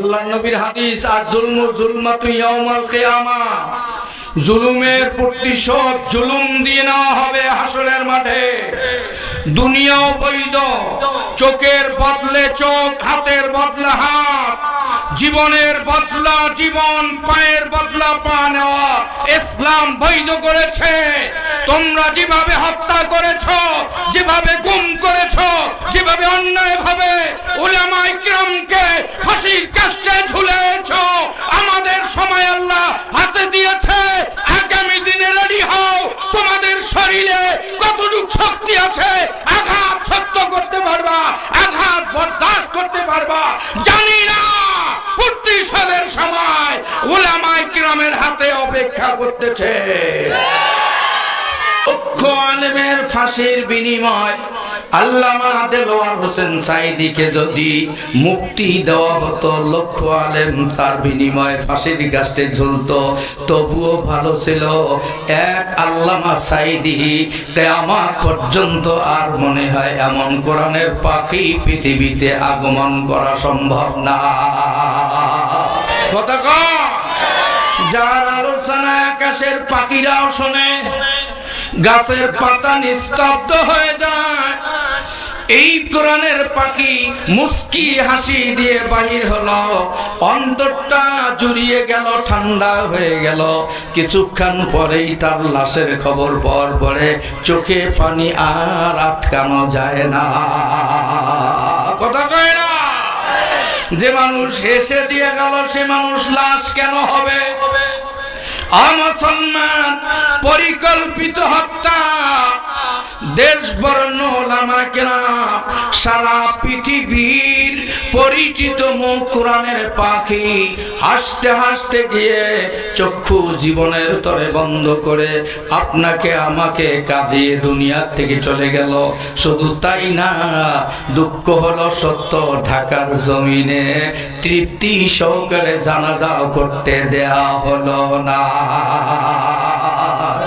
আল্লাহ নবীর হাদিস, আর জুলমু জুলমাতু ইয়াউমাল কিয়ামা, জুলুমের প্রতিশোধ জুলুম দিয়ে নেওয়া হবে হাসরের মাঠে। দুনিয়াও বৈধ, চোখের বদলে চোখ, হাতের বদলে হাত, জীবনের বদলা জীবন, পায়ের বদলা পা নেওয়া ইসলাম বৈধ করেছে। তোমরা যেভাবে হত্যা করেছো, যেভাবে গুম করেছো, যেভাবে অন্যায়ভাবে উলামায়ে কিরামকে ফাঁসির কাস্টে ঝুলিয়েছো, আমাদের সময় আল্লাহ হাতে দিয়েছে। আগামী দিনে রেডি হও, তোমাদের শরীরে কতটুকু শক্তি আছে, আঘাত সহ্য করতে পারবা, আঘাত বরদাস্ত করতে পারবা জানি না। প্রতিশোধের সময় উলামায়ে কিরামের হাতে অপেক্ষা করতেছে। লক্ষ আলেমের ফাঁসির বিনিময় আল্লামা দেলোয়ার হোসেন সাঈদীকে যদি মুক্তি দেওয়া হতো, লক্ষ আলেম তার বিনিময়ে ফাঁসির কাস্টে ঝুলতো, তবুও ভালো ছিল। এক আল্লামা সাঈদী কিয়ামত পর্যন্ত আর মনে হয় এমন কোরআনের পাখি পৃথিবীতে আগমন করা সম্ভব না। কথা কও, যার আলোচনা আকাশের পাখিরাও শোনে, গাছের পাতা নিস্তব্ধ হয়ে যায়। এই কোরআনের পাখি মুস্কি হাসি দিয়ে বাহির হলো, অন্তরটা জুড়িয়ে গেল, ঠান্ডা হয়ে গেল। কিছুক্ষণ পরেই তার লাশের খবর পাওয়ার পরে চোখে পানি আর আটকানো যায় না। কথা কয় না, যে মানুষ হেসে দিয়ে গেল সে মানুষ লাশ কেন হবে? মুসলমান, পরিকল্পিত হত্যা, দেশ বর্ণ ওলামা কেরাম, সারা পৃথিবীর পরিচিত মুখ কোরআনের পাখি হাসতে হাসতে গিয়ে চক্ষু জীবনের তরে বন্ধ করে আপনাকে আমাকে কাঁদিয়ে দুনিয়ার থেকে চলে গেল। শুধু তাই না, দুঃখ হলো সত্য, ঢাকার জমিনে তৃপ্তি সহকারে জানাজাও করতে দেয়া হলো না।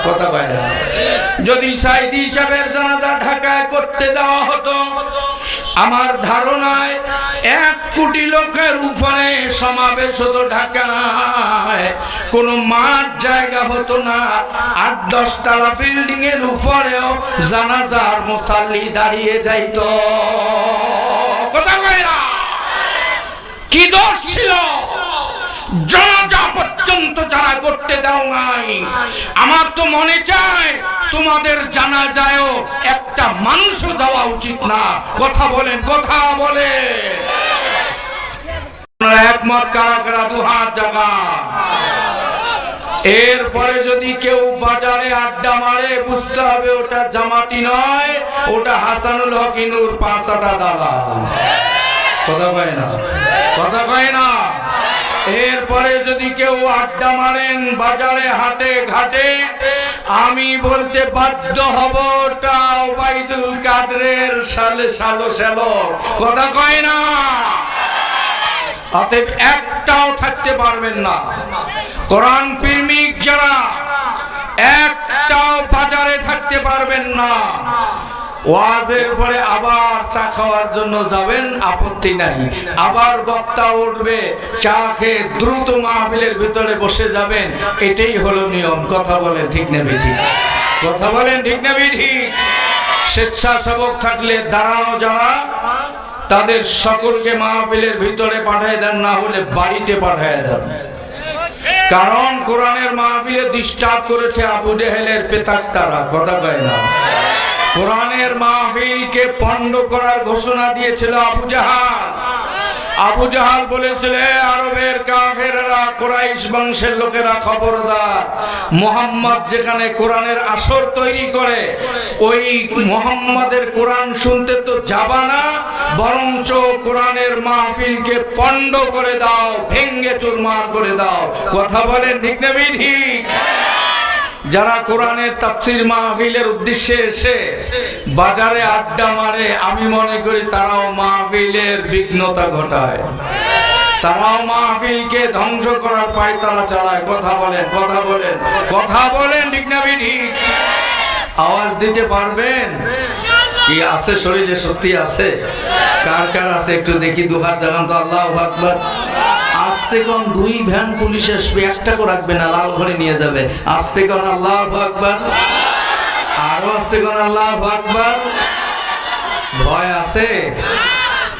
কথা কয় না, যদি সাঈদী সাহেবের জানাজা ঢাকায় করতে দেওয়া হতো, আমার ধারণায় 1 কোটি লোকের উপরে সমাবেশ হতো ঢাকায়, কোনো মাঠ জায়গা হতো না। 8-10 তলা বিল্ডিং এর উপরেও জানাজার মুসাল্লি দাঁড়িয়ে যাইতো। কথা কয় না, কি দোষ ছিল জানাজা পর্যন্ত যারা করতে দাও নাই? আমার তো মনে চায় তোমাদের জানাজায়ও একটা মানুষও যাওয়া উচিত না। কথা বলেন, কথা বলে একমত কারা কারা? 2 হাত জায়গা। এরপরে যদি কেউ বাজারে আড্ডা মারে, বুঝতে হবে ওটা জামাতি নয়, ওটা হাসানুল হক নূর 5টা দালাল। কথা কয় না, কথা কয় না। এরপরে যদি কেউ আড্ডা মারেন বাজারে হাটে ঘাটে, আমি বলতে বাধ্য হব ওটা ওবাইদুল কাদেরের সালে সালো সালো। কথা কয় না। অতএব একটাও থাকতে পারবেন না। কোরআন প্রেমিক যারা, একটাও বাজারে থাকতে পারবেন না। ওয়াজের পরে আবার চা খাওয়ার জন্য যাবেন, আপত্তি নাই। আবার বক্তা উঠবে, চা খেয়ে দ্রুত মাহফিলের ভিতরে বসে যাবেন, এটাই হলো নিয়ম। কথা বলেন ঠিক না বেঠিক? কথা বলেন ঠিক না বেঠিক? স্বেচ্ছাসেবক থাকলে দাঁড়ানো যারা, তাদের সকলকে মাহফিলের ভিতরে পাঠিয়ে দেন, না হলে বাড়িতে পাঠিয়ে দেন। কারণ কোরআনের মাহফিলে ডিস্টার্ব করেছে আবু জেহেলের পেতাক্তারা। কথা কয় না। কোরআনের মাহফিলকে পণ্ড করার ঘোষণা দিয়েছিল আবু জাহাল। আবু জাহাল বলেছিল, আরবের কাফেররা, কুরাইশ বংশের লোকেরা খবরদার, মুহাম্মদ যেখানে কোরআনের আসর তৈরি করে, ওই মুহাম্মাদের কোরআন শুনতে তো যাবা না, বরঞ্চ কোরআনের মাহফিলকে পণ্ড করে দাও, ভেঙ্গে চুরমার করে দাও। কথা বলেন ঠিক না ঠিক? যারা কোরআনের তাফসীর মাহফিলের উদ্দেশ্যে এসে বাজারে আড্ডা মারে, আমি মনে করি তারাও মাহফিলের বিঘ্নতা ঘটায়, তারাও মাহফিলকে ধ্বংস করার পায়তারা চালায়। কথা বলেন, কথা বলেন, কথা বলেন ঠিক না ঠিক? আওয়াজ দিতে পারবেন? কি আছে শরীরে? সত্যি আছে? কার কার আছে একটু দেখি, 2 হাত জানান তো। আল্লাহু আকবার। আস্তে কোন 2 ভ্যান পুলিশ আসবে, একটা করে রাখবে না, লাল ঘরে নিয়ে যাবে। আস্তে কোন আল্লাহু আকবার, আরো আস্তে কোন আল্লাহু আকবার। ভয় আছে?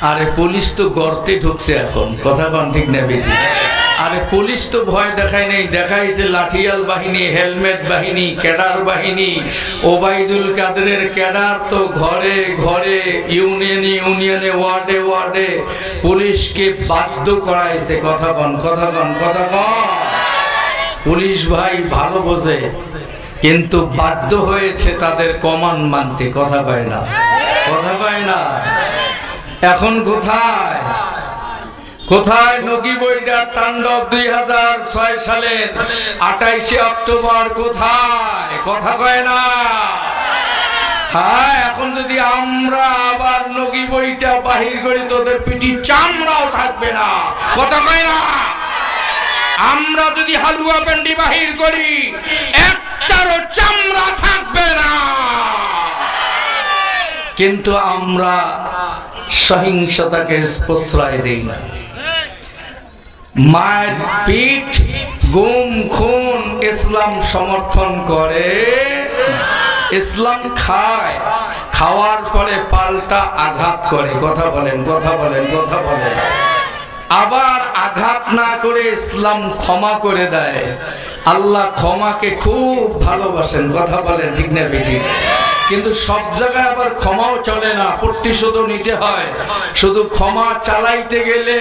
আরে পুলিশ তো গর্তে ঢুকছে এখন, কথা কোন ঠিক না বেটি? আরে পুলিশ তো ভয় দেখায় নেই, দেখাইছে লাঠিয়াল বাহিনী, হেলমেট বাহিনী, ক্যাডার বাহিনী। ওবাইদুল কাদেরের ক্যাডার তো ঘরে ঘরে, ইউনিয়নে ইউনিয়নে, ওয়ার্ডে ওয়ার্ডে পুলিশকে বাধ্য করাইছে। কথা কন, কথা কন, কথা কন। পুলিশ ভাই ভালো বোঝে, কিন্তু বাধ্য হয়েছে তাদের কমান্ড মানতে। কথা কয় না, কথা কয় না। এখন কোথায় কোথায় নগি বইটার তাণ্ডব 2006 সালের 28শে অক্টোবর কোথায়? কথা কয় না। হ্যাঁ, এখন যদি আমরা আবার নগি বইটা বাহির করি, তোদের পিঠি চামড়াও থাকবে না। কথা কয় না। আমরা যদি হালুয়া প্যান্ডি বাহির করি, একটারও চামড়া থাকবে না। কিন্তু আমরা সহিংসতাকে প্রশ্রয় দেই না। মায়ের পিঠ, গুম খুন ইসলাম সমর্থন করে। ইসলাম খায়, খাওয়ার পরে পাল্টা আঘাত করে। কথা বলেন, কথা বলেন, কথা বলেন। আবার আঘাত না করে ইসলাম ক্ষমা করে দেয়। আল্লাহ ক্ষমাকে খুব ভালোবাসেন। কথা বলেন ঠিক না বেটি? কিন্তু সব জায়গায় আবার ক্ষমাও চলে না, প্রতিশোধও নিতে হয়। শুধু ক্ষমা চালাইতে গেলে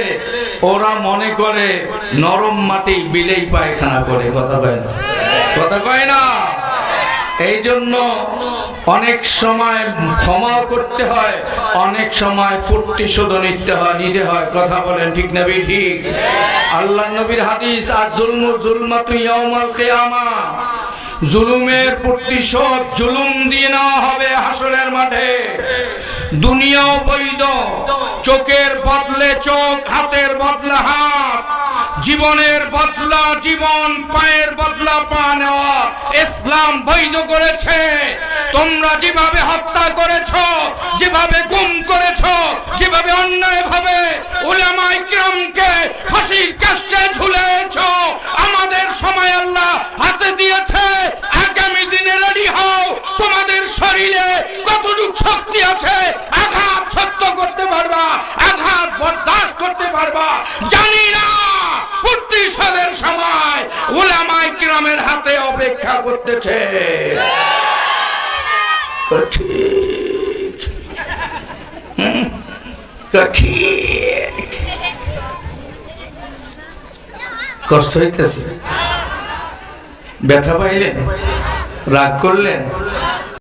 ওরা মনে করে নরম মাটি বিলেই পায়খানা করে। কথা কয় না, কথা কয় না। এই জন্য অনেক সময় ক্ষমাও করতে হয়, অনেক সময় প্রতিশোধ নিতে হয়। কথা বলেন ঠিক না ঠিক? আল্লাহ নবীর হাদিস, আর জুলমু জুলমাতু ইয়াউমাল কিয়ামা, জুলুমের প্রতিশোধ জুলুম দিয়ে নেওয়া হবে হাসরের মাঠে। দুনিয়াও বৈধ, চোখের বদলে চোখ, হাতের বদলা হাত, জীবনের বদলা জীবন, পায়ের বদলা পা নেওয়া ইসলাম বৈধ করেছে। তোমরা যেভাবে হত্যা করেছো, যেভাবে গুম করেছো, যেভাবে অন্যায়ভাবে উলামায়ে কিরামকে ফাঁসির কাস্টে ঝুলিয়েছো, আমাদের সময় আল্লাহ হাতে দিয়েছে। আগামী দিনে রেডি হও। তোমাদের শরীরে কতটুকু শক্তি আছে, আঘাত সহ্য করতে পারবা, আঘাত বরদাস্ত করতে পারবা জানি না। প্রতিশোধের সময় উলামায়ে কিরামের হাতে অপেক্ষা করতেছে। ঠিক ঠিক কষ্ট হইতেছে, ব্যথা পাইলেন, রাগ করলেন,